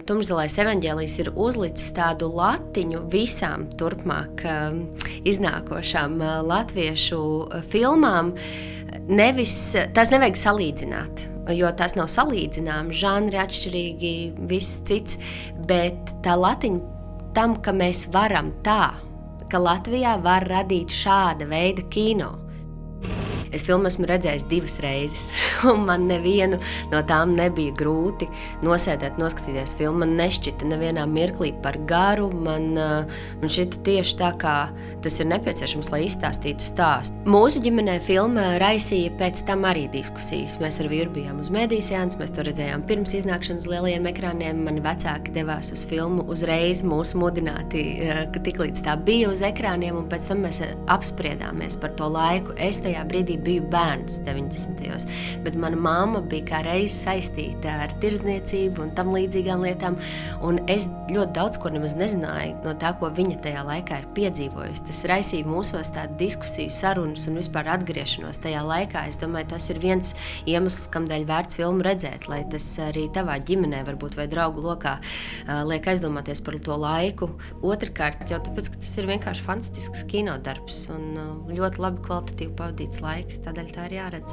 Tumšzilais evaņģēlijs ir uzlicis tādu latiņu visām turpmāk iznākošām latviešu filmām. Tās nevajag salīdzināt, jo tās nav salīdzināmas, žanri atšķirīgi, viss cits, bet tā latiņa tam, ka mēs varam tā, ka Latvijā var radīt šāda veida kino. Es filmu esmu redzējis 2 reizes, un man nevienu no tām nebija grūti noskatīties filmu. Man nešķita nevienā mirklī par garu, man šķita tieši tā, kā tas ir nepieciešams, lai izstāstītu stāstu. Mūsu ģimenē filma raisīja pēc tam arī diskusijas. Mēs ar vīru bijām uz medīsjāns, mēs to redzējām pirms iznākšanas lielajiem ekrāniem. Mani vecāki devās uz filmu uzreiz mūsu mudināti, ka tiklīdz tā bija uz ekrāniem, un pēc tam mēs apspriedāmies par to laiku. Es tajā brīdī biju bērns 90. Bet mana mamma bija kā reiz saistīta ar tirdzniecību un tam līdzīgām lietām, un es ļoti daudz ko nemaz nezināju no tā, ko viņa tajā laikā ir piedzīvojusi. Tas raisīja mūsos tādu diskusiju, sarunas un vispār atgriešanos tajā laikā. Es domāju, tas ir viens iemesls, kamdēļ vērts filmu redzēt, lai tas arī tavā ģimenē varbūt vai draugu lokā liek aizdomāties par to laiku. Otrkārt, jau tāpēc, ka tas ir vienkārši fantastisks kinodarbs un ļoti labi kvalitatīvi pavadīts laiks. Tādēļ tā ir jāredz.